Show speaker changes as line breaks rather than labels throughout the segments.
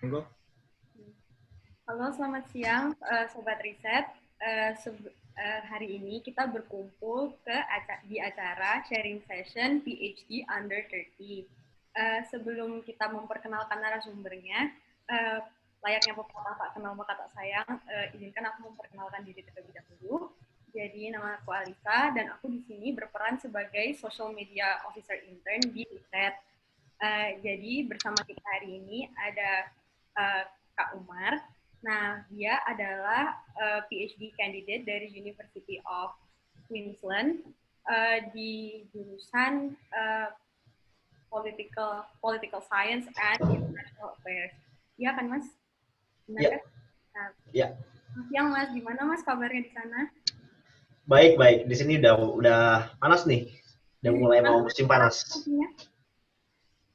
Monggo.
Halo, selamat siang, Sobat Riset. Hari ini kita berkumpul di acara sharing session PhD Under 30. Sebelum kita memperkenalkan narasumbernya, layaknya pepatah tak kenal maka tak sayang, izinkan aku memperkenalkan diri terlebih dahulu. Jadi nama aku Alisa dan aku di sini berperan sebagai social media officer intern di Riset. Jadi bersama kita hari ini ada Kak Umar. Nah, dia adalah PhD candidate dari University of Queensland di jurusan Political Science and International Affairs. Iya kan, Mas? Benar
Ya.
kan? Nah,
Ya.
siang, Mas. Gimana, Mas, kabarnya di sana?
Baik. Di sini udah panas nih. Udah mulai mau musim panas.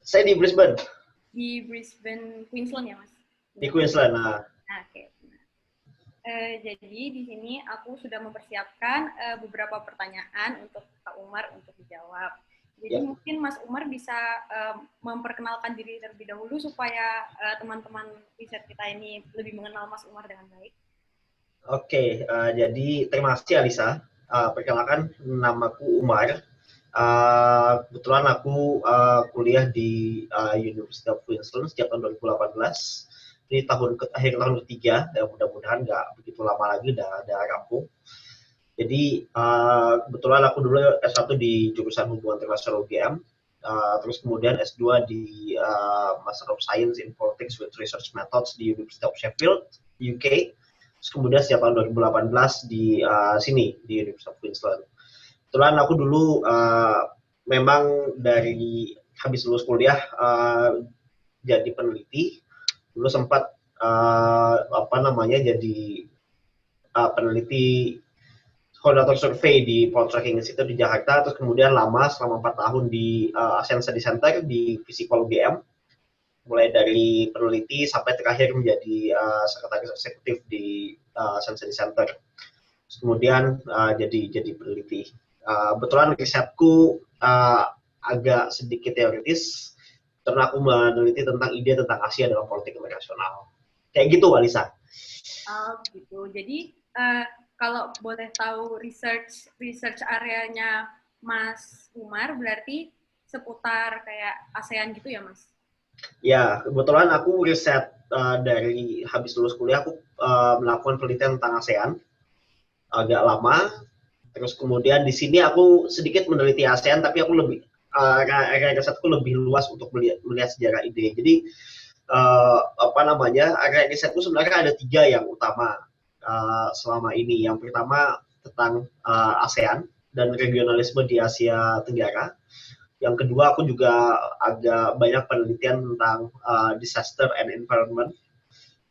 Saya di Brisbane.
Di Brisbane, Queensland ya, Mas?
Di Queensland. Nah,
Oke. Jadi di sini aku sudah mempersiapkan beberapa pertanyaan untuk Kak Umar untuk dijawab. Jadi mungkin Mas Umar bisa memperkenalkan diri terlebih dahulu supaya teman-teman riset kita ini lebih mengenal Mas Umar dengan baik.
Oke, jadi terima kasih Alisa. Perkenalkan, namaku Umar. Kebetulan aku kuliah di University of Queensland sejak tahun 2018. Ini akhir tahun ketiga, dan mudah-mudahan nggak begitu lama lagi udah rampung. Jadi kebetulan aku dulu S1 di jurusan hubungan internasional UGM, terus kemudian S2 di Master of Science in Politics with Research Methods di University of Sheffield, UK. Terus kemudian sejak tahun 2018 di sini, di University of Queensland. Kebetulan aku dulu memang dari habis lulus kuliah jadi peneliti. Dulu sempat jadi peneliti koordinator survei di Polls Tracking Institute di Jakarta, terus kemudian lama selama 4 tahun di ASEAN Study Center di Fisikol UGM, mulai dari peneliti sampai terakhir menjadi sekretaris eksekutif di ASEAN Study Center. Terus kemudian jadi peneliti. Kebetulan risetku agak sedikit teoritis, karena aku meneliti tentang ide tentang Asia dalam politik internasional. Kayak gitu, Alisa.
Oh, gitu. Jadi kalau boleh tahu research areanya Mas Umar berarti seputar kayak ASEAN gitu ya, Mas?
Ya, kebetulan aku riset dari habis lulus kuliah, aku melakukan penelitian tentang ASEAN agak lama. Terus kemudian di sini aku sedikit meneliti ASEAN, tapi aku lebih area risetku lebih luas untuk melihat sejarah ide. Jadi area risetku sebenarnya ada 3 yang utama selama ini. Yang pertama tentang ASEAN dan regionalisme di Asia Tenggara. Yang kedua, aku juga agak banyak penelitian tentang disaster and environment.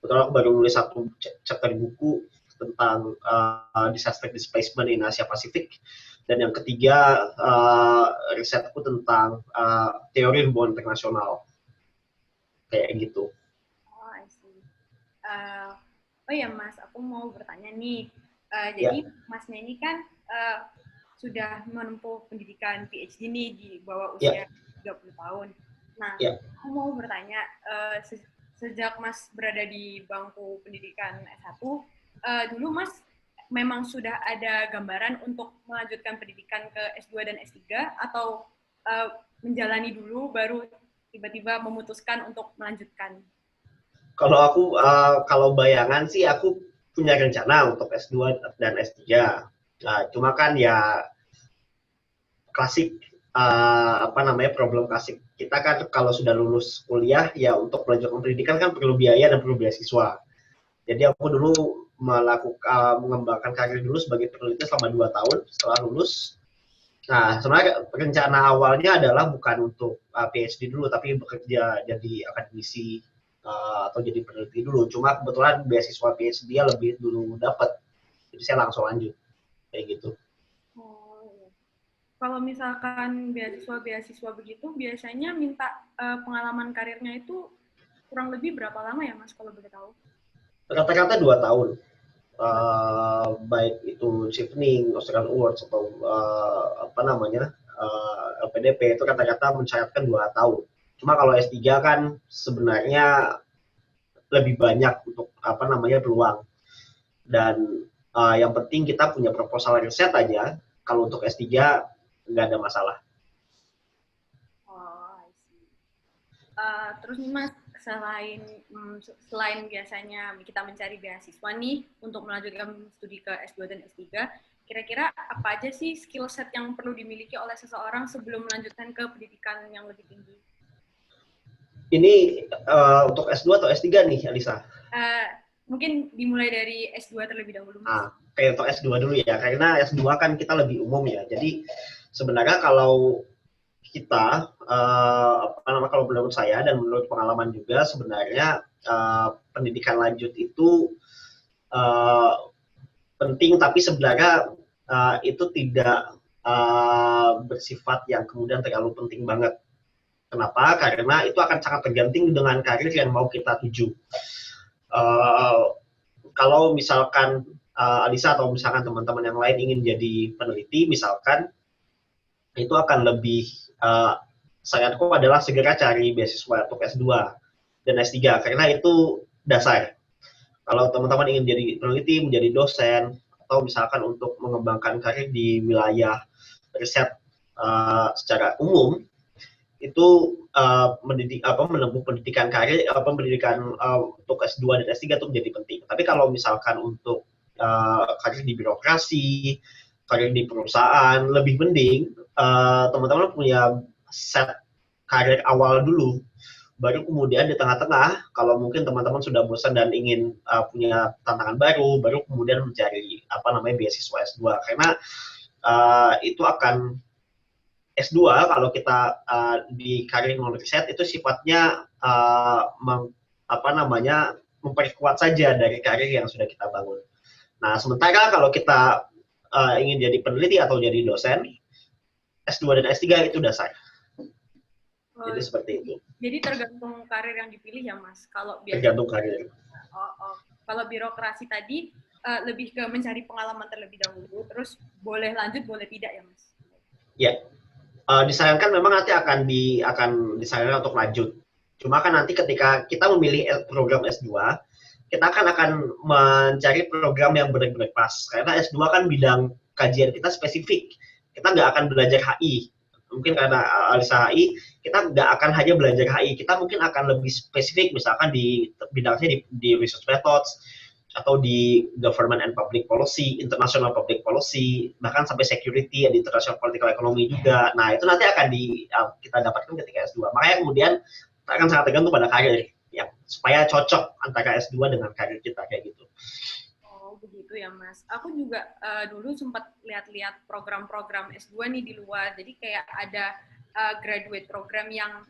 Kebetulan aku baru nulis satu chapter buku tentang disaster displacement in Asia Pasifik. Dan yang ketiga, risetku tentang teori hubungan internasional. Kayak gitu.
Oh, I see. Oh ya, Mas, aku mau bertanya nih. Jadi Masnya ini kan sudah menempuh pendidikan PhD nih di bawah usia 30 tahun. Nah, aku mau bertanya, sejak Mas berada di bangku pendidikan S1, dulu Mas memang sudah ada gambaran untuk melanjutkan pendidikan ke S2 dan S3 atau menjalani dulu baru tiba-tiba memutuskan untuk melanjutkan?
Kalau aku kalau bayangan sih aku punya rencana untuk S2 dan S3. Nah, cuma kan ya klasik problem klasik kita kan kalau sudah lulus kuliah ya untuk melanjutkan pendidikan kan perlu biaya dan perlu beasiswa. Jadi aku dulu mengembangkan karir dulu sebagai peneliti selama 2 tahun setelah lulus. Nah, sebenarnya rencana awalnya adalah bukan untuk PhD dulu, tapi bekerja jadi akademisi atau jadi peneliti dulu. Cuma kebetulan beasiswa PhD dia lebih dulu dapat, jadi saya langsung lanjut kayak gitu.
Oh, iya. Kalau misalkan beasiswa begitu, biasanya minta pengalaman karirnya itu kurang lebih berapa lama ya, Mas, kalau boleh tahu?
Rata-rata 2 tahun. Baik itu Chevening, Australian Awards atau LPDP itu kata-kata mensyaratkan 2 tahun. Cuma kalau S3 kan sebenarnya lebih banyak untuk peluang. Dan yang penting kita punya proposal riset aja. Kalau untuk S3 nggak ada masalah.
Oh, I see. Terus nih Mas, selain biasanya kita mencari beasiswa nih untuk melanjutkan studi ke S2 dan S3, kira-kira apa aja sih skill set yang perlu dimiliki oleh seseorang sebelum melanjutkan ke pendidikan yang lebih tinggi?
Ini untuk S2 atau S3 nih, Alisa?
Mungkin dimulai dari S2 terlebih dahulu, Mas.
Kayak untuk S2 dulu ya, karena S2 kan kita lebih umum ya. Jadi sebenarnya kalau kita, kalau menurut saya dan menurut pengalaman juga, sebenarnya pendidikan lanjut itu penting, tapi sebenarnya itu tidak bersifat yang kemudian terlalu penting banget. Kenapa? Karena itu akan sangat tergantung dengan karir yang mau kita tuju. Kalau misalkan Alisa atau misalkan teman-teman yang lain ingin jadi peneliti, misalkan, itu akan lebih saranku adalah segera cari beasiswa untuk S2 dan S3, karena itu dasar. Kalau teman-teman ingin jadi peneliti, menjadi dosen, atau misalkan untuk mengembangkan karir di wilayah riset secara umum, itu menempuh pendidikan karir, pendidikan untuk S2 dan S3 itu menjadi penting. Tapi kalau misalkan untuk karir di birokrasi, karir di perusahaan, lebih mending teman-teman punya set karir awal dulu, baru kemudian di tengah-tengah, kalau mungkin teman-teman sudah bosan dan ingin punya tantangan baru kemudian mencari beasiswa S2, karena itu akan S2 kalau kita di karir non riset itu sifatnya memperkuat saja dari karir yang sudah kita bangun. Nah, sementara kalau kita ingin jadi peneliti atau jadi dosen, S2 dan S3 itu dasar. Jadi seperti itu.
Jadi tergantung karir yang dipilih ya, Mas.
Tergantung karir.
Kalau birokrasi tadi lebih ke mencari pengalaman terlebih dahulu, terus boleh lanjut, boleh tidak ya, Mas?
Ya. Disarankan memang nanti akan disarankan untuk lanjut. Cuma kan nanti ketika kita memilih program S2, kita akan mencari program yang benar-benar pas. Karena S2 kan bidang kajian kita spesifik. Kita nggak akan belajar HI. Mungkin karena Alisa HI, kita nggak akan hanya belajar HI. Kita mungkin akan lebih spesifik, misalkan di bidangnya di research methods, atau di government and public policy, international public policy, bahkan sampai security dan international political economy juga. Nah, itu nanti akan kita dapatkan ketika S2. Makanya kemudian akan sangat tergantung pada karir, ya, supaya cocok antara S2 dengan karir kita, kayak gitu.
Oh, begitu ya, Mas. Aku juga dulu sempat lihat-lihat program-program S2 nih di luar. Jadi kayak ada graduate program yang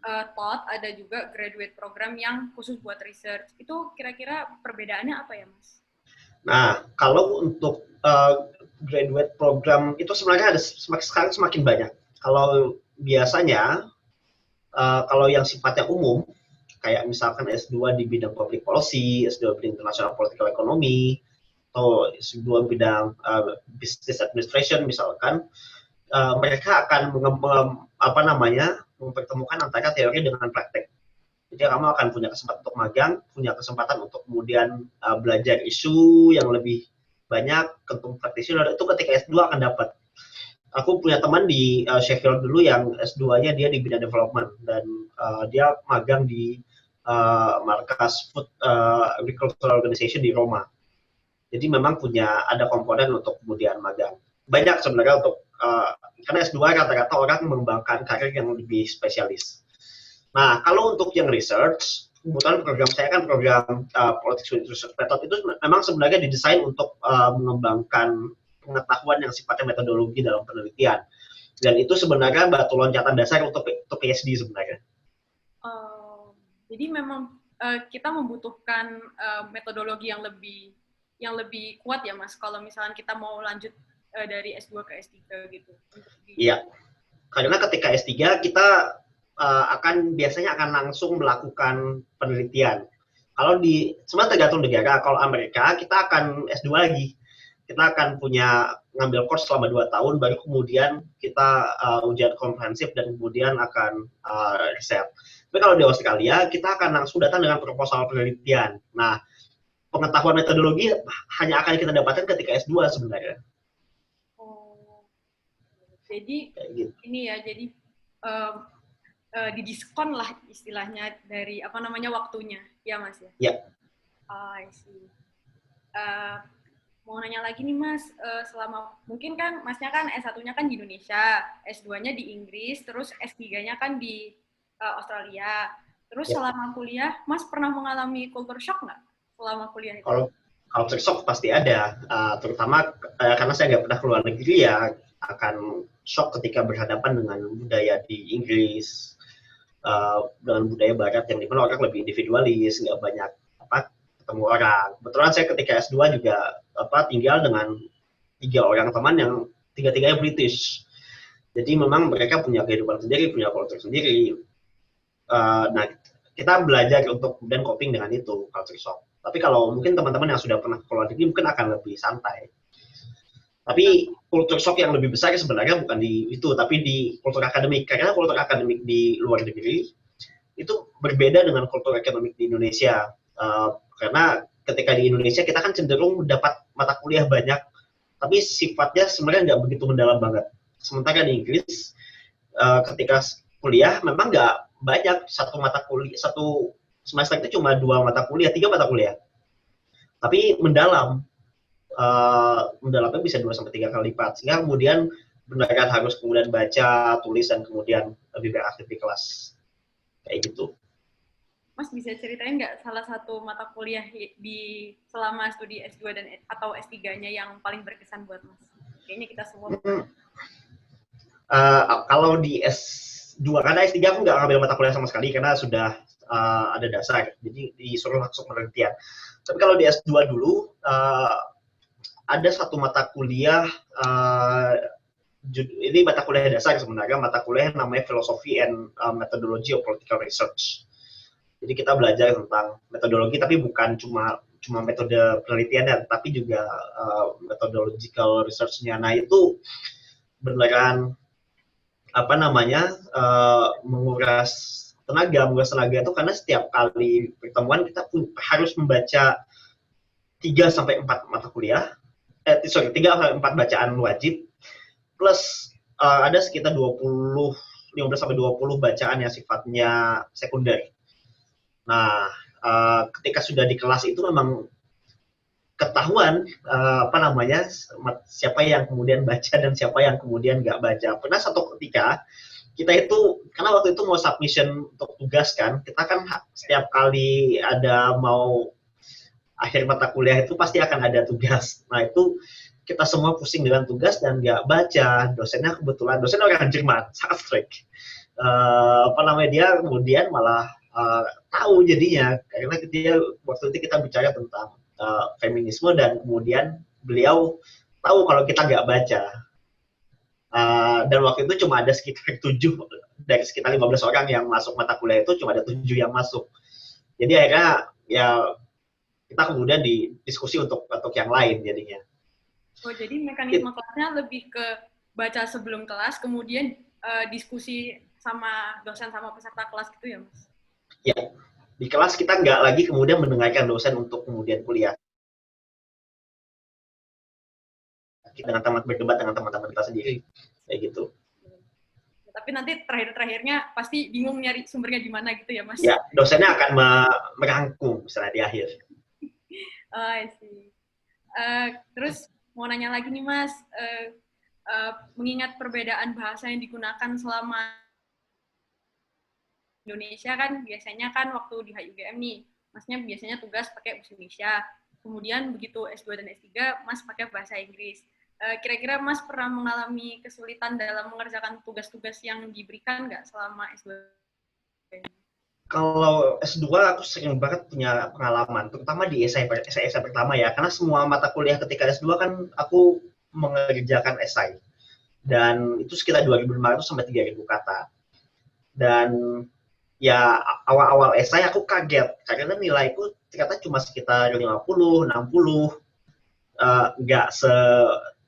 TOT, ada juga graduate program yang khusus buat research. Itu kira-kira perbedaannya apa ya, Mas?
Nah, kalau untuk graduate program itu sebenarnya sekarang semakin banyak. Kalau biasanya, kalau yang sifatnya umum, kayak misalkan S2 di bidang public policy, S2 bidang international political economy, atau S2 bidang business administration misalkan, mereka akan mempertemukan antara teori dengan praktek. Jadi kamu akan punya kesempatan untuk magang, punya kesempatan untuk kemudian belajar isu yang lebih banyak, ketemu practitioner, itu ketika S2 akan dapat. Aku punya teman di Sheffield dulu yang S2-nya dia di bidang development, dan dia magang di markas Food Agricultural Organization di Roma. Jadi memang ada komponen untuk kemudian magang. Banyak sebenarnya untuk karena S2 rata-rata orang mengembangkan karir yang lebih spesialis. Nah, kalau untuk yang research, kebetulan program saya kan program Politics with Research Method, itu memang sebenarnya didesain untuk mengembangkan pengetahuan yang sifatnya metodologi dalam penelitian. Dan itu sebenarnya batu loncatan dasar untuk PhD sebenarnya.
Jadi memang kita membutuhkan metodologi yang lebih kuat ya, Mas, kalau misalnya kita mau lanjut dari S2 ke S3 gitu.
Iya, karena ketika S3 kita biasanya akan langsung melakukan penelitian. Kalau sebenarnya tergantung negara. Kalau Amerika, kita akan S2 lagi. Kita akan punya ngambil course selama 2 tahun, baru kemudian kita ujian komprehensif dan kemudian akan riset. Tapi kalau di Australia, kita akan langsung datang dengan proposal penelitian. Nah, pengetahuan metodologi hanya akan kita dapatkan ketika S2 sebenarnya.
Oh, jadi
gitu.
ini ya, jadi didiskon lah istilahnya dari waktunya, ya Mas ya?
Ya.
I see. Mau nanya lagi nih Mas, selama mungkin kan Masnya kan S1-nya kan di Indonesia, S2-nya di Inggris, terus S3-nya kan di Australia. Terus selama kuliah, Mas pernah mengalami culture shock nggak selama kuliah itu?
Kalau culture shock pasti ada, terutama karena saya nggak pernah keluar negeri ya, akan shock ketika berhadapan dengan budaya di Inggris, dengan budaya Barat yang dimana orang lebih individualis, nggak banyak ketemu orang. Kebetulan saya ketika S2 juga tinggal dengan 3 orang teman yang tiga-tiganya British. Jadi memang mereka punya kehidupan sendiri, punya culture sendiri. Nah, kita belajar untuk kemudian coping dengan itu, culture shock. Tapi kalau mungkin teman-teman yang sudah pernah keluar negeri mungkin akan lebih santai. Tapi culture shock yang lebih besar sebenarnya bukan di itu, tapi di kultur akademik. Karena kultur akademik di luar negeri itu berbeda dengan kultur akademik di Indonesia. Karena ketika di Indonesia kita kan cenderung dapat mata kuliah banyak, tapi sifatnya sebenarnya nggak begitu mendalam banget. Sementara di Inggris, ketika kuliah memang nggak banyak, satu semester itu cuma 2 mata kuliah, 3 mata kuliah. Tapi mendalam, mendalamnya bisa 2-3 kali lipat. Sehingga kemudian benar-benar harus kemudian baca, tulis, dan kemudian lebih beraktif di kelas. Kayak gitu.
Mas bisa ceritain nggak salah satu mata kuliah di selama studi S2 atau S3-nya yang paling berkesan buat Mas? Kayaknya kita semua.
Kalau di S2, karena S3 aku nggak ngambil mata kuliah sama sekali karena sudah ada dasar, jadi disuruh langsung penelitian. Tapi kalau di S2 dulu, ada satu mata kuliah, ini mata kuliah dasar sebenarnya, mata kuliah namanya Philosophy and Methodology of Political Research. Jadi kita belajar tentang metodologi, tapi bukan cuma metode penelitiannya, tapi juga methodological research-nya. Nah, itu beneran menguras tenaga itu karena setiap kali pertemuan kita harus membaca 3-4 mata kuliah, 3-4 bacaan wajib, plus ada sekitar 15-20 bacaan yang sifatnya sekunder. Nah, ketika sudah di kelas itu memang ketahuan siapa yang kemudian baca dan siapa yang kemudian nggak baca. Pernah satu ketika kita itu, karena waktu itu mau submission untuk tugas kan, kita kan setiap kali ada mau akhir mata kuliah itu pasti akan ada tugas. Nah, itu kita semua pusing dengan tugas dan nggak baca. Dosennya kebetulan dosen orang Jerman, sangat strict. Dia kemudian malah tahu jadinya, karena dia waktu itu kita bicara tentang feminisme dan kemudian beliau tahu kalau kita nggak baca. Dan waktu itu cuma ada sekitar 7 dari sekitar 15 orang yang masuk mata kuliah itu, cuma ada 7 yang masuk. Jadi akhirnya ya kita kemudian didiskusi untuk yang lain jadinya.
Oh, jadi mekanisme kelasnya lebih ke baca sebelum kelas, kemudian diskusi sama dosen sama peserta kelas gitu ya, Mas?
Ya, di kelas kita nggak lagi kemudian mendengarkan dosen untuk kemudian kuliah. Kita dengan teman berdebat dengan teman-teman kita sendiri, kayak gitu.
Tapi nanti terakhir-terakhirnya pasti bingung nyari sumbernya di mana gitu ya, Mas?
Ya, dosennya akan merangkum misalnya di akhir.
Oh, I see. Terus mau nanya lagi nih, Mas, mengingat perbedaan bahasa yang digunakan selama Indonesia kan biasanya kan waktu di HUGM nih, Masnya biasanya tugas pakai bahasa Indonesia. Kemudian begitu S2 dan S3, Mas pakai bahasa Inggris. Kira-kira Mas pernah mengalami kesulitan dalam mengerjakan tugas-tugas yang diberikan nggak selama S2?
Kalau S2 aku sering banget punya pengalaman, terutama di esai pertama ya, karena semua mata kuliah ketika S2 kan aku mengerjakan esai. Dan itu sekitar 2.500 sampai 3.000 kata. Dan ya awal-awal esai aku kaget karena nilaiku ternyata cuma sekitar 50, 60, nggak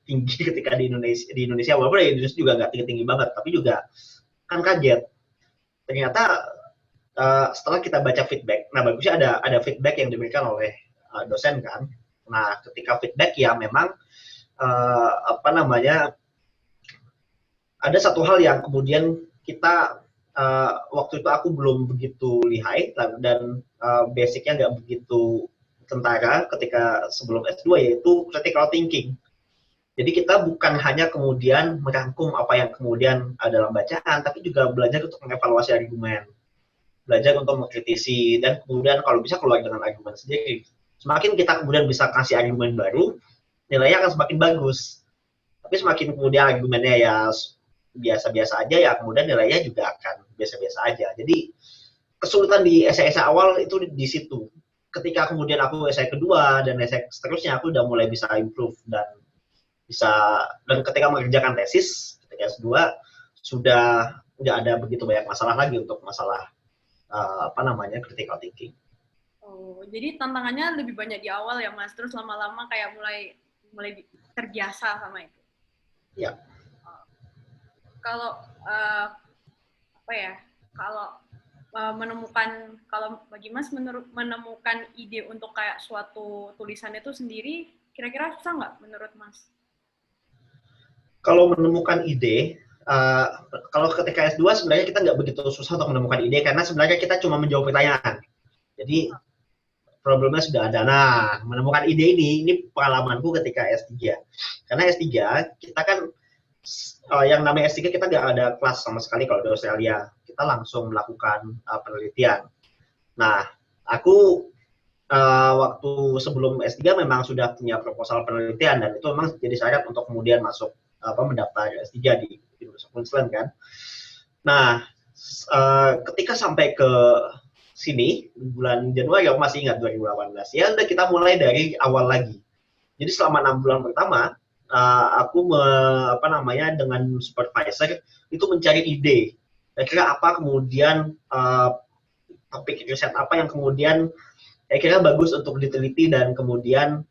tinggi ketika di Indonesia walaupun di Indonesia juga nggak tinggi-tinggi banget, tapi juga kan kaget ternyata setelah kita baca feedback. Nah, bagusnya ada feedback yang diberikan oleh dosen kan. Nah, ketika feedback ya memang apa namanya, ada satu hal yang kemudian kita waktu itu aku belum begitu lihai dan basicnya nggak begitu tentara ketika sebelum S2, yaitu critical thinking. Jadi kita bukan hanya kemudian merangkum apa yang kemudian ada dalam bacaan, tapi juga belajar untuk mengevaluasi argumen, belajar untuk mengkritisi, dan kemudian kalau bisa keluar dengan argumen sendiri. Semakin kita kemudian bisa kasih argumen baru, nilainya akan semakin bagus. Tapi semakin kemudian argumennya ya biasa-biasa aja, ya kemudian nilainya juga akan biasa-biasa aja. Jadi kesulitan di essay awal itu di situ. Ketika kemudian aku essay kedua dan essay seterusnya, aku udah mulai bisa improve dan ketika mengerjakan tesis ketika S2 sudah nggak ada begitu banyak masalah lagi untuk masalah apa namanya critical thinking.
Oh, jadi tantangannya lebih banyak di awal ya Mas, terus lama-lama kayak mulai terbiasa sama itu.
Ya.
Kalau apa ya? Kalau bagi Mas menemukan ide untuk kayak suatu tulisan itu sendiri, kira-kira susah nggak menurut Mas?
Kalau menemukan ide, kalau ketika S2 sebenarnya kita nggak begitu susah untuk menemukan ide karena sebenarnya kita cuma menjawab pertanyaan. Jadi problemnya sudah ada. Nah, menemukan ide ini pengalamanku ketika S3. Karena S3 kita kan yang namanya S3 kita nggak ada kelas sama sekali kalau di Australia. Kita langsung melakukan penelitian. Nah, aku waktu sebelum S3 memang sudah punya proposal penelitian dan itu memang jadi syarat untuk kemudian masuk mendaftar S3 di Universitas Queensland kan. Nah, ketika sampai ke sini bulan Januari, aku masih ingat 2018, ya udah kita mulai dari awal lagi. Jadi selama 6 bulan pertama, aku dengan supervisor itu mencari ide. Kira-kira apa kemudian topik riset apa yang kemudian kira-kira bagus untuk diteliti dan kemudian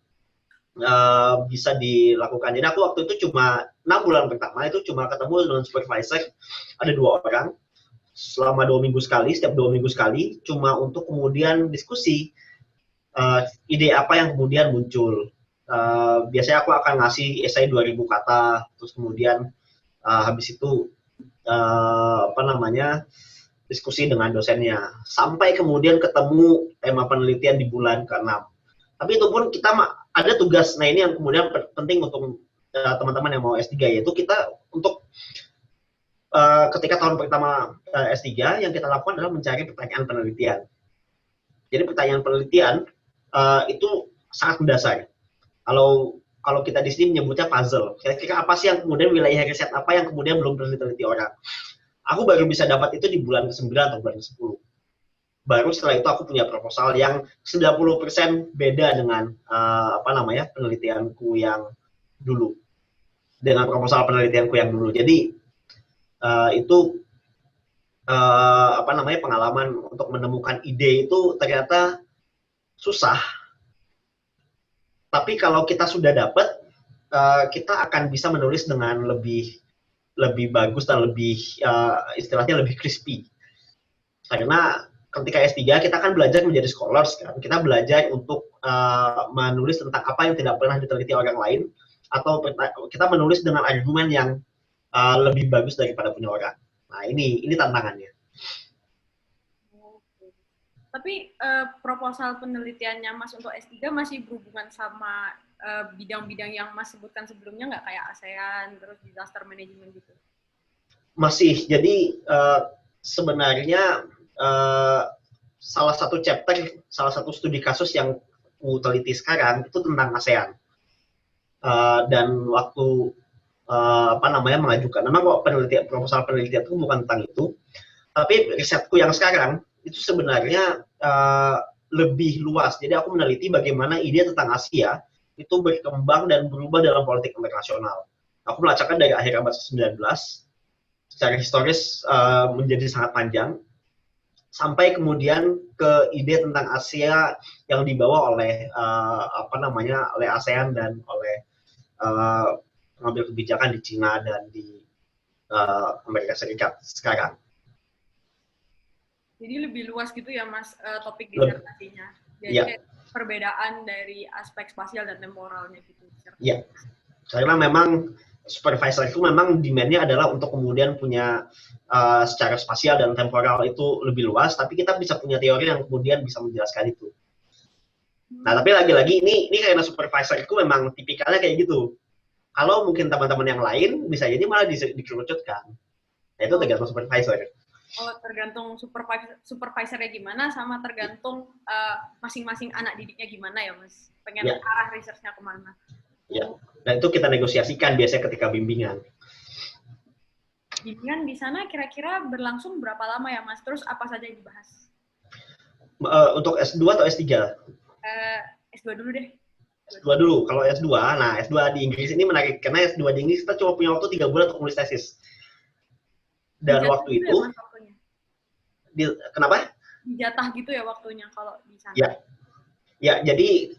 bisa dilakukan. Jadi aku waktu itu cuma 6 bulan pertama itu cuma ketemu dengan supervisor, ada 2 orang selama 2 minggu sekali, setiap 2 minggu sekali, cuma untuk kemudian diskusi ide apa yang kemudian muncul. Biasanya aku akan ngasih esai 2000 kata, terus kemudian habis itu diskusi dengan dosennya, sampai kemudian ketemu tema penelitian di bulan ke-6. Tapi itu pun kita ada tugas, nah ini yang kemudian penting untuk teman-teman yang mau S3, yaitu kita untuk ketika tahun pertama S3 yang kita lakukan adalah mencari pertanyaan penelitian. Jadi pertanyaan penelitian itu sangat mendasar. Kalau kita di sini menyebutnya puzzle. Kira-kira apa sih yang kemudian wilayah riset apa yang kemudian belum pernah diteliti orang. Aku baru bisa dapat itu di bulan ke-9 atau bulan ke-10. Baru setelah itu aku punya proposal yang 90% beda dengan penelitianku yang dulu. Dengan proposal penelitianku yang dulu. Jadi itu pengalaman untuk menemukan ide itu ternyata susah. Tapi kalau kita sudah dapat, kita akan bisa menulis dengan lebih bagus dan lebih istilahnya lebih crispy. Karena ketika S3 kita kan belajar menjadi scholars kan. Kita belajar untuk menulis tentang apa yang tidak pernah diteliti orang lain, atau kita menulis dengan argumen yang lebih bagus daripada punya orang. Nah, ini tantangannya.
Tapi proposal penelitiannya Mas untuk S3 masih berhubungan sama bidang-bidang yang Mas sebutkan sebelumnya nggak, kayak ASEAN, terus disaster management gitu?
Masih. Jadi sebenarnya salah satu studi kasus yang aku teliti sekarang itu tentang ASEAN. Dan waktu mengajukan, memang kok proposal penelitian itu bukan tentang itu, tapi risetku yang sekarang itu sebenarnya lebih luas. Jadi aku meneliti bagaimana ide tentang Asia itu berkembang dan berubah dalam politik internasional. Aku melacakan dari akhir abad ke-19 secara historis menjadi sangat panjang, sampai kemudian ke ide tentang Asia yang dibawa oleh oleh ASEAN dan oleh mengambil kebijakan di Cina dan di Amerika Serikat sekarang.
Jadi lebih luas gitu ya Mas topik disertasinya. Jadi
ya.
Perbedaan dari aspek spasial dan temporalnya gitu.
Iya, karena memang supervisor itu memang demand-nya adalah untuk kemudian punya secara spasial dan temporal itu lebih luas, tapi kita bisa punya teori yang kemudian bisa menjelaskan itu. Nah, tapi lagi-lagi ini karena supervisor itu memang tipikalnya kayak gitu. Kalau mungkin teman-teman yang lain bisa jadi malah dikerucutkan. Nah, itu tergantung supervisor.
Oh, tergantung supervisornya gimana, sama tergantung masing-masing anak didiknya gimana ya, Mas? Pengen arah research-nya kemana?
Ya, dan itu kita negosiasikan biasanya ketika bimbingan.
Bimbingan di sana kira-kira berlangsung berapa lama ya, Mas? Terus apa saja yang dibahas?
Untuk S2 atau S3?
S2 dulu deh.
S2 dulu. Kalau S2, nah S2 di Inggris ini menarik, karena S2 di Inggris kita cuma punya waktu 3 bulan untuk menulis tesis. Dan
dijatah
waktu
gitu
itu,
ya,
kenapa?
Dijatah gitu ya waktunya kalau di sana.
Ya, jadi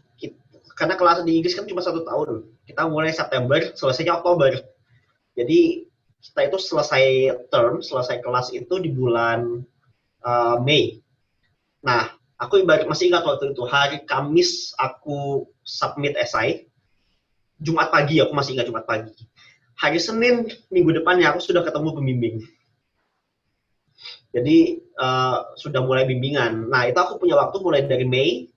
karena kelas di Inggris kan cuma 1 tahun. Kita mulai September, selesainya Oktober. Jadi kita itu selesai term, selesai kelas itu di bulan Mei. Nah, aku masih ingat waktu itu, hari Kamis aku submit esai. Jumat pagi, aku masih ingat Jumat pagi. Hari Senin, minggu depannya aku sudah ketemu pembimbing. Jadi sudah mulai bimbingan. Nah, itu aku punya waktu mulai dari Mei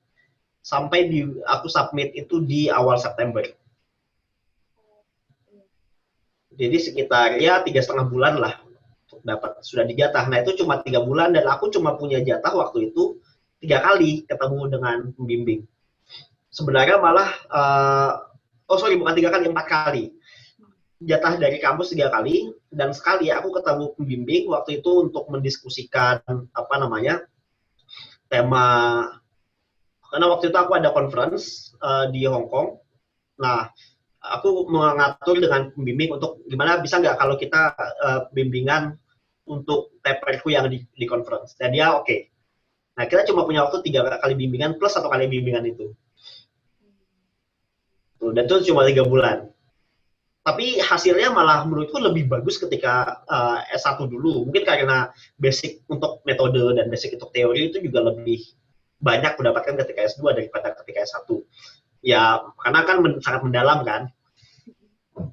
sampai aku submit itu di awal September. Jadi sekitar ya 3,5 bulan lah untuk dapat sudah dijatah. Nah, itu cuma 3 bulan dan aku cuma punya jatah waktu itu 3 kali ketemu dengan pembimbing. Sebenarnya malah bukan 3 kali, 4 kali. Jatah dari kampus 3 kali, dan sekali aku ketemu pembimbing waktu itu untuk mendiskusikan tema, karena waktu itu aku ada conference di Hong Kong. Nah, aku mengatur dengan pembimbing untuk gimana bisa nggak kalau kita bimbingan untuk paperku yang di conference. Dan dia oke. Nah, kita cuma punya waktu 3 kali bimbingan plus 1 kali bimbingan itu. Dan itu cuma 3 bulan. Tapi hasilnya malah menurutku lebih bagus ketika S1 dulu. Mungkin karena basic untuk metode dan basic untuk teori itu juga lebih banyak mendapatkan ketika S2 daripada ketika S1. Ya, karena kan sangat mendalam kan.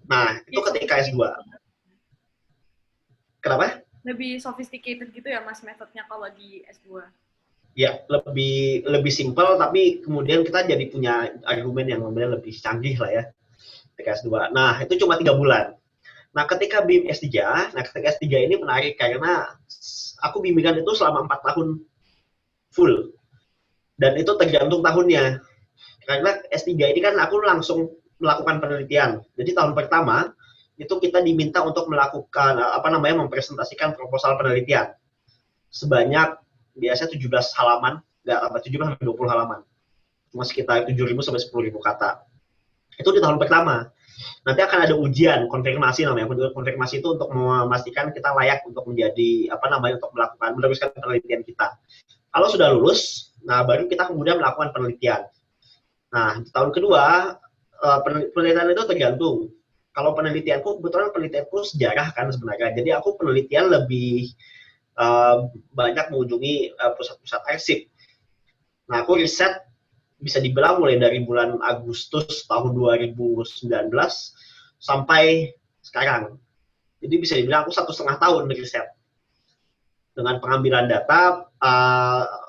Nah, itu ketika S2. Kenapa?
Lebih sophisticated gitu ya, Mas, metodenya kalau di S2.
Ya, lebih simple, tapi kemudian kita jadi punya argumen yang lebih canggih lah ya. Ketika S2. Nah, itu cuma 3 bulan. Nah, ketika BIM S3, ketika S3 ini menarik karena aku bimbingan itu selama 4 tahun full. Dan itu tergantung tahunnya. Karena S3 ini kan aku langsung melakukan penelitian. Jadi tahun pertama itu kita diminta untuk melakukan mempresentasikan proposal penelitian. Sebanyak biasanya 17 halaman, enggak apa 17 sampai 20 halaman. Cuma sekitar 7.000 sampai 10.000 kata. Itu di tahun pertama. Nanti akan ada ujian konfirmasi namanya. Konfirmasi itu untuk memastikan kita layak untuk menjadi untuk meneruskan penelitian kita. Kalau sudah lulus, nah baru kita kemudian melakukan penelitian. Nah, di tahun kedua penelitian itu tergantung. Kalau penelitianku kebetulan penelitianku sejarah kan sebenarnya. Jadi aku penelitian lebih banyak mengunjungi pusat-pusat arsip. Nah, aku riset bisa dibilang mulai dari bulan Agustus tahun 2019 sampai sekarang. Jadi bisa dibilang aku 1,5 tahun riset. Dengan pengambilan data,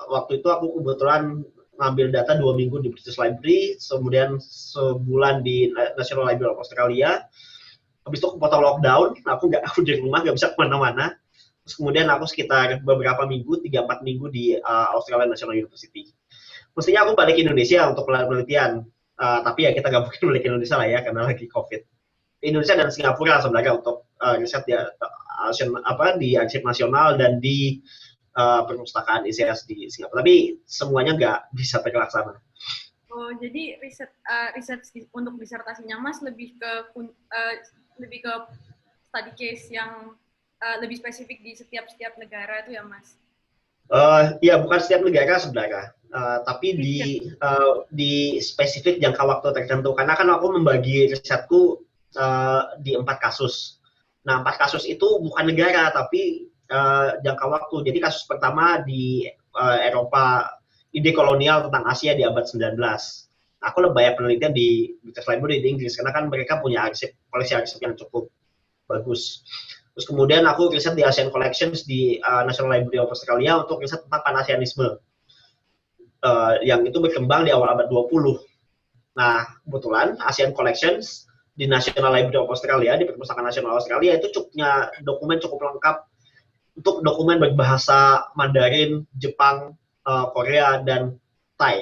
waktu itu aku kebetulan ngambil data 2 minggu di British Library, kemudian sebulan di National Library of Australia. Habis itu kepotong lockdown, aku di rumah, nggak bisa kemana-mana. Terus kemudian aku sekitar beberapa minggu, 3-4 minggu di Australian National University. Mestinya aku balik ke Indonesia untuk penelitian, tapi ya kita nggak mungkin balik ke Indonesia lah ya, karena lagi COVID. Indonesia dan Singapura sebenarnya untuk riset di Arsip Nasional dan di perpustakaan ICS di Singapura. Tapi semuanya nggak bisa terlaksana.
Oh, jadi riset untuk disertasinya Mas lebih ke study case yang lebih spesifik di setiap negara itu ya, Mas?
Ya bukan setiap negara sebenarnya, tapi di spesifik jangka waktu tertentu. Karena kan aku membagi risetku di 4 kasus. Nah, 4 kasus itu bukan negara, tapi jangka waktu. Jadi kasus pertama di Eropa, ide kolonial tentang Asia di abad 19. Aku lebih banyak penelitian di British Library di Inggris, karena kan mereka punya koleksi arsip yang cukup bagus. Terus kemudian aku riset di Asian Collections di National Library of Australia untuk riset tentang Pan-Asianisme, yang itu berkembang di awal abad 20. Nah, kebetulan Asian Collections di National Library of Australia, di Perpustakaan Nasional Australia, itu punya dokumen cukup lengkap untuk dokumen berbahasa Mandarin, Jepang, Korea, dan Thai.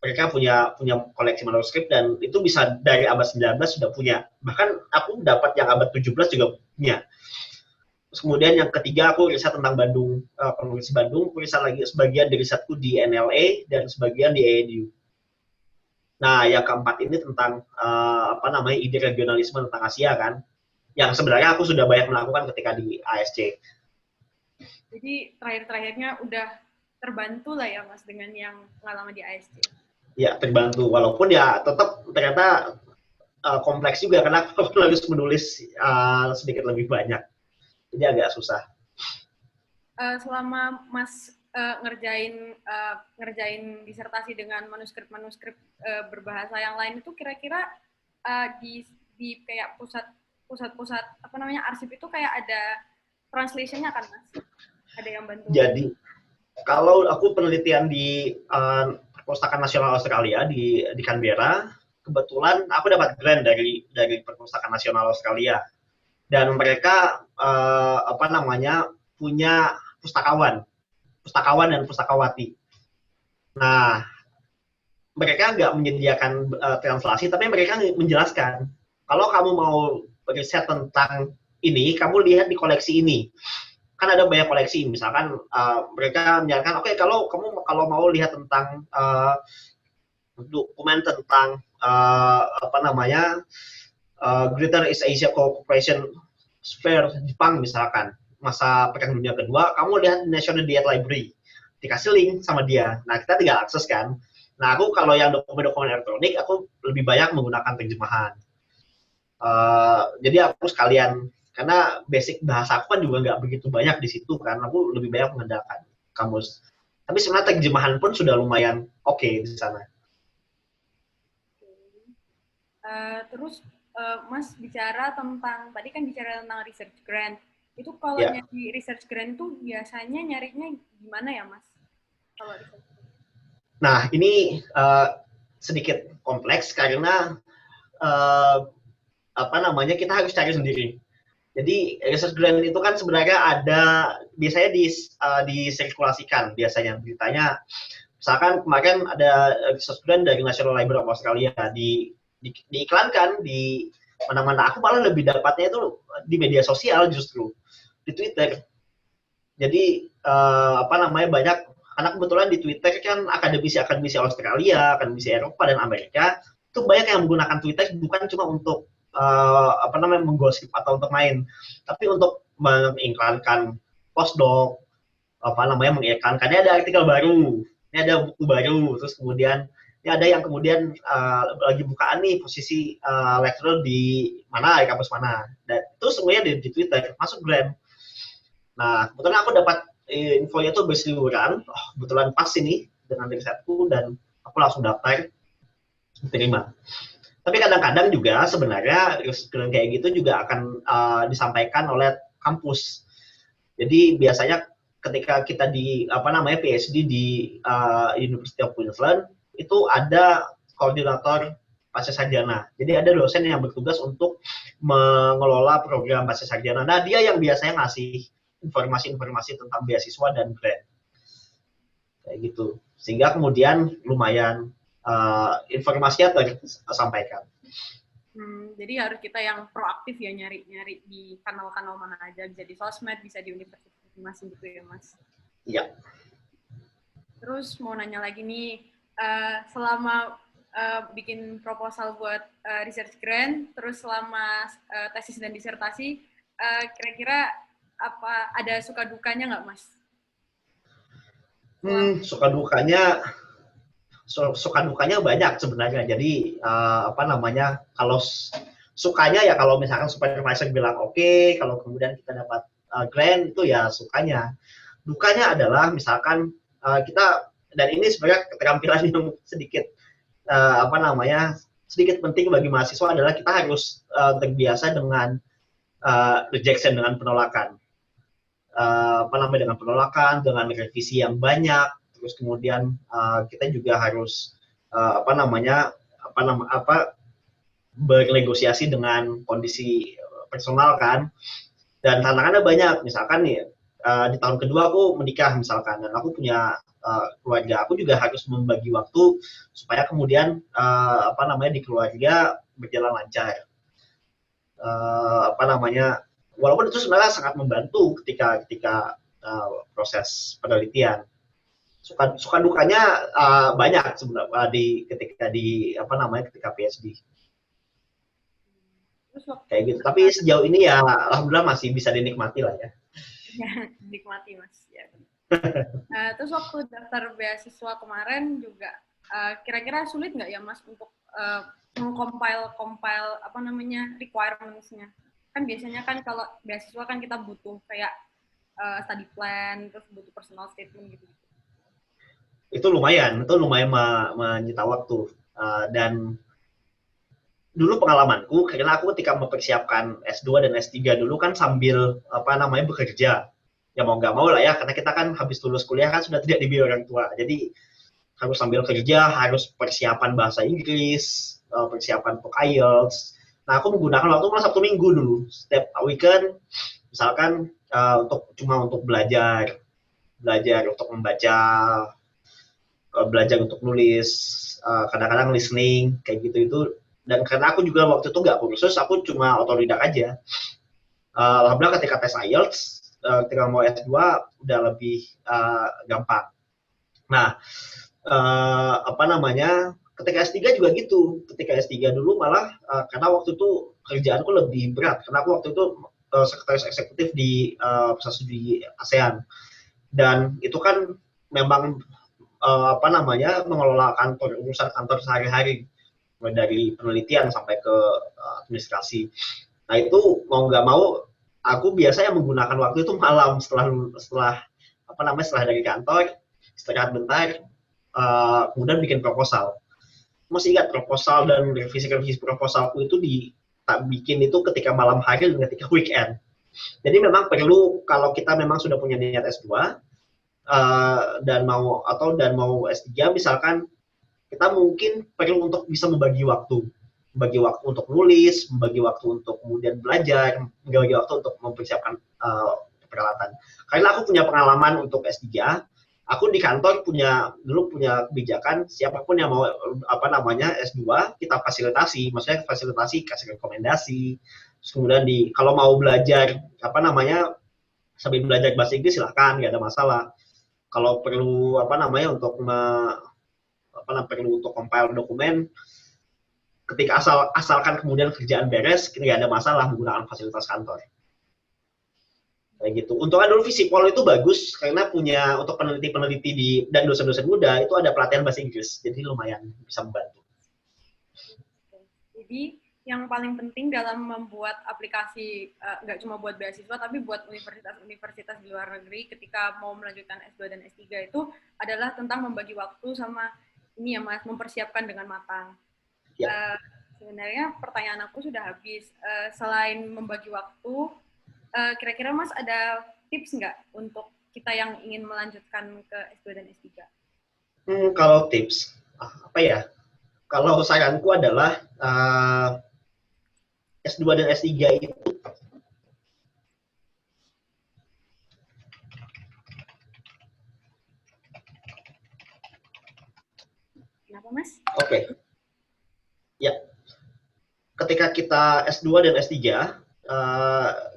Mereka punya koleksi manuskrip, dan itu bisa dari abad 19 sudah punya. Bahkan aku dapat yang abad 17 juga punya. Terus kemudian yang ketiga, aku riset tentang Bandung, Provinsi Bandung. Aku riset lagi sebagian dari risetku di NLA dan sebagian di ANU. Nah, yang keempat ini tentang ide regionalisme tentang Asia kan, yang sebenarnya aku sudah banyak melakukan ketika di ASC.
Jadi terakhir-terakhirnya udah terbantu lah ya Mas dengan yang pengalaman di ASC.
Ya, terbantu, walaupun ya tetap ternyata kompleks juga karena aku harus menulis sedikit lebih banyak, jadi agak susah.
Selama Mas ngerjain disertasi dengan manuskrip berbahasa yang lain itu kira-kira di kayak pusat arsip itu kayak ada translation-nya kan Mas? Ada yang bantu?
Jadi kalau aku penelitian di Perpustakaan Nasional Australia di Canberra, kebetulan aku dapat grant dari Perpustakaan Nasional Australia, dan mereka punya pustakawan dan pustakawati. Nah, mereka nggak menyediakan translasi, tapi mereka menjelaskan, kalau kamu mau riset tentang ini, kamu lihat di koleksi ini. Kan ada banyak koleksi, misalkan mereka menyarankan, oke, kalau kamu mau lihat tentang dokumen tentang Greater East Asia Cooperation Sphere Jepang misalkan, masa Perang Dunia Kedua, kamu lihat National Diet Library, dikasih link sama dia. Nah, kita tinggal akses kan. Nah, aku kalau yang dokumen-dokumen elektronik, aku lebih banyak menggunakan terjemahan. Jadi aku sekalian, karena basic bahasa aku kan juga nggak begitu banyak di situ kan, aku lebih banyak mengandalkan kamus. Tapi sebenarnya terjemahan pun sudah lumayan oke di sana.
Terus Mas bicara tentang, tadi kan bicara tentang research grant. Itu kalau nyari research grant itu biasanya nyarinya gimana ya Mas? Kalau research grant.
Nah, ini sedikit kompleks karena kita harus cari sendiri. Jadi research grant itu kan sebenarnya ada, biasanya disirkulasikan biasanya beritanya. Misalkan kemarin ada research grant dari National Library of Australia, diiklankan di mana-mana. Aku malah lebih dapatnya itu di media sosial, justru di Twitter. Jadi banyak, karena kebetulan di Twitter kan akademisi Australia, akademisi Eropa dan Amerika itu banyak yang menggunakan Twitter bukan cuma untuk menggosip atau untuk main, tapi untuk mengiklankan postdoc, mengiklankannya ada artikel baru, ini ada buku baru, terus kemudian ini ada yang kemudian lagi bukaan nih posisi lecturer di mana, di kampus mana, dan itu semuanya di Twitter, masuk grant. Nah, kebetulan aku dapat infonya tuh berseliweran, kebetulan pas ini dengan risetku, dan aku langsung daftar, diterima. Tapi kadang-kadang juga sebenarnya grant kayak gitu juga akan disampaikan oleh kampus. Jadi biasanya ketika kita di PhD di University of Queensland, itu ada koordinator pasca sarjana. Jadi ada dosen yang bertugas untuk mengelola program pasca sarjana. Nah, dia yang biasanya ngasih informasi-informasi tentang beasiswa dan grant. Kayak gitu. Sehingga kemudian lumayan informasinya tersampaikan.
Jadi harus kita yang proaktif ya, nyari di kanal-kanal mana aja, bisa di sosmed, bisa di universitas masing gitu ya Mas.
Iya.
Terus mau nanya lagi nih, selama bikin proposal buat research grant, terus selama tesis dan disertasi, kira-kira apa ada suka dukanya nggak Mas?
Suka dukanya banyak sebenarnya. Jadi kalau Sukanya ya kalau misalkan supervisor bilang oke, kalau kemudian kita dapat grant itu ya sukanya. Dukanya adalah misalkan kita, dan ini sebenarnya keterampilan yang sedikit apa namanya, sedikit penting bagi mahasiswa adalah kita harus terbiasa dengan rejection, dengan penolakan. Apa namanya, dengan penolakan, dengan revisi yang banyak, terus kemudian kita juga harus apa namanya, bernegosiasi dengan kondisi personal kan, dan tantangannya banyak. Misalkan nih di tahun kedua aku menikah misalkan, dan aku punya keluarga, aku juga harus membagi waktu supaya kemudian apa namanya, di keluarga berjalan lancar. Apa namanya, walaupun itu sebenarnya sangat membantu ketika ketika proses penelitian. Suka dukanya banyak sebenarnya di ketika di apa namanya, ketika PhD
Terus waktu
kayak gitu. Tapi sejauh ini ya alhamdulillah masih bisa dinikmati lah ya.
dinikmati Mas. Ya. Terus waktu daftar beasiswa kemarin juga kira-kira sulit nggak ya Mas untuk compile apa namanya requirements-nya? Kan biasanya kan kalau beasiswa kan kita butuh kayak study plan, terus butuh personal statement gitu.
Itu lumayan menyita waktu. Dan dulu pengalamanku, karena aku ketika mempersiapkan S2 dan S3 dulu kan sambil apa namanya bekerja. Ya mau nggak mau lah ya, karena kita kan habis lulus kuliah kan sudah tidak dibiayai orang tua. Jadi harus sambil kerja, harus persiapan bahasa Inggris, persiapan untuk IELTS. Nah, aku menggunakan waktu malah Sabtu Minggu dulu. Setiap weekend, misalkan untuk belajar untuk membaca, belajar untuk nulis, kadang-kadang listening, kayak gitu itu. Dan karena aku juga waktu itu nggak kursus, aku cuma otodidak aja. Alhamdulillah ketika tes IELTS, ketika mau S2 udah lebih gampang. Nah, apa namanya, ketika S3 juga gitu. Ketika S3 dulu malah karena waktu itu kerjaanku lebih berat, karena aku waktu itu sekretaris eksekutif di pusat studi ASEAN, dan itu kan memang apa namanya, mengelola urusan kantor sehari-hari, mulai dari penelitian sampai ke administrasi. Nah itu mau nggak mau aku biasanya menggunakan waktu itu malam setelah apa namanya, setelah dari kantor, istirahat bentar, kemudian bikin proposal. Masih ingat proposal dan revisi proposalku itu tak bikin itu ketika malam hari dan ketika weekend. Jadi memang perlu, kalau kita memang sudah punya niat S2 dan mau S3 misalkan, kita mungkin perlu untuk bisa membagi waktu untuk nulis, membagi waktu untuk kemudian belajar, membagi waktu untuk mempersiapkan peralatan. Karena aku punya pengalaman untuk S3, aku di kantor dulu punya kebijakan, siapapun yang mau apa namanya S2 kita fasilitasi, maksudnya fasilitasi, kasih rekomendasi. Terus kemudian kalau mau belajar apa namanya, sambil belajar bahasa Inggris silahkan, nggak ada masalah. Kalau perlu apa namanya untuk perlu untuk compile dokumen, ketika asalkan kemudian kerjaan beres, nggak ada masalah menggunakan fasilitas kantor. Kayak gitu. Untungnya dulu Visipol itu bagus karena punya untuk peneliti-peneliti dan dosen-dosen muda itu ada pelatihan bahasa Inggris, jadi lumayan bisa membantu.
Jadi yang paling penting dalam membuat aplikasi, nggak cuma buat beasiswa, tapi buat universitas-universitas di luar negeri ketika mau melanjutkan S2 dan S3 itu adalah tentang membagi waktu sama ini ya Mas, mempersiapkan dengan matang. Ya. Sebenarnya pertanyaan aku sudah habis. Selain membagi waktu, kira-kira Mas ada tips nggak untuk kita yang ingin melanjutkan ke S2 dan S3?
Kalau tips, apa ya? Kalau saranku adalah S2 dan S3 itu
kenapa Mas?
Oke. Ya. Ketika kita S2 dan S3,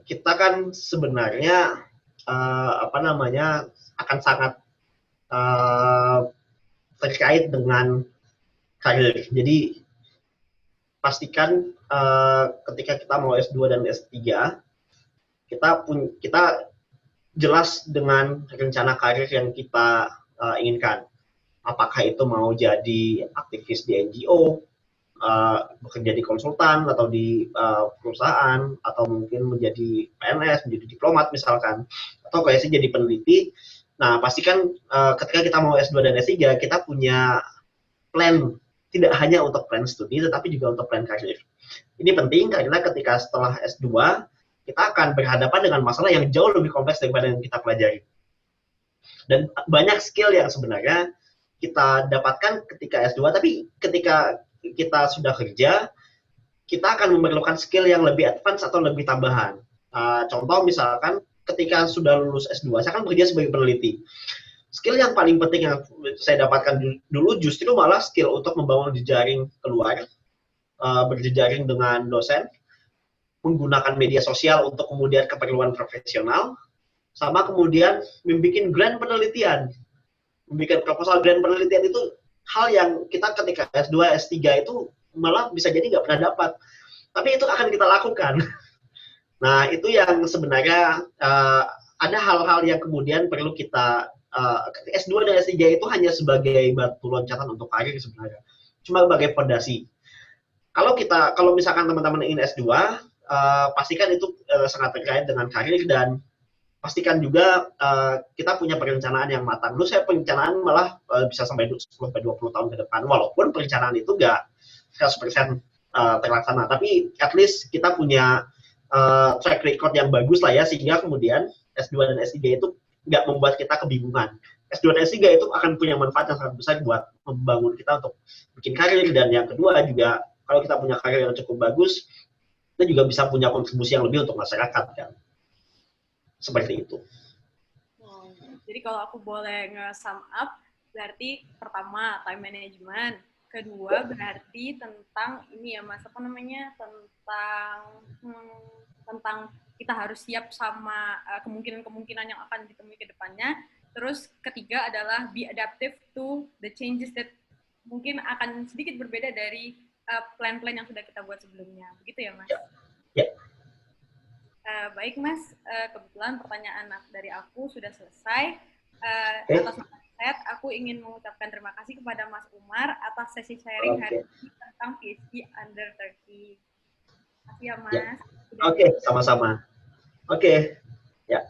kita kan sebenarnya apa namanya akan sangat terkait dengan karir. Jadi pastikan ketika kita mau S2 dan S3, kita jelas dengan rencana karir yang kita inginkan. Apakah itu mau jadi aktivis di NGO, bekerja di konsultan atau di perusahaan, atau mungkin menjadi PNS, menjadi diplomat misalkan, atau kayak sih jadi peneliti. Nah, pastikan ketika kita mau S2 dan S3, kita punya plan, tidak hanya untuk plan studi, tetapi juga untuk plan karir. Ini penting karena ketika setelah S2, kita akan berhadapan dengan masalah yang jauh lebih kompleks daripada yang kita pelajari. Dan banyak skill yang sebenarnya kita dapatkan ketika S2, tapi ketika kita sudah kerja, kita akan memerlukan skill yang lebih advance atau lebih tambahan. Contoh misalkan ketika sudah lulus S2, saya kan bekerja sebagai peneliti. Skill yang paling penting yang saya dapatkan dulu justru malah skill untuk membangun jejaring keluar, berjejaring dengan dosen, menggunakan media sosial untuk kemudian keperluan profesional, sama kemudian membuat grant penelitian. Membuat proposal grant penelitian itu hal yang kita ketika S2, S3 itu malah bisa jadi nggak pernah dapat. Tapi itu akan kita lakukan. Nah, itu yang sebenarnya ada hal-hal yang kemudian perlu kita, S2 dan S3 itu hanya sebagai batu loncatan untuk karir sebenarnya. Cuma sebagai fondasi. Kalau misalkan teman-teman ingin S2, pastikan itu sangat terkait dengan karir, dan pastikan juga kita punya perencanaan yang matang. Dulu saya perencanaan malah bisa sampai 10-20 tahun ke depan, walaupun perencanaan itu nggak 100% terlaksana, tapi at least kita punya track record yang bagus lah ya, sehingga kemudian S2 dan S3 itu nggak membuat kita kebingungan. S2 dan S3 itu akan punya manfaat yang sangat besar buat membangun kita untuk bikin karir, dan yang kedua juga kalau kita punya karir yang cukup bagus, kita juga bisa punya kontribusi yang lebih untuk masyarakat kan. Seperti itu.
Jadi kalau aku boleh nge-sum up, berarti pertama time management, kedua berarti tentang ini ya Mas, apa namanya, tentang kita harus siap sama kemungkinan-kemungkinan yang akan ditemui ke depannya. Terus ketiga adalah be adaptive to the changes that mungkin akan sedikit berbeda dari plan-plan yang sudah kita buat sebelumnya. Begitu ya Mas?
Ya.
Baik Mas, kebetulan pertanyaan dari aku sudah selesai. Atas nama Riset, aku ingin mengucapkan terima kasih kepada Mas Umar atas sesi sharing hari ini tentang PhD Under 30. Terima kasih ya Mas.
Oke, sama-sama. Oke, ya.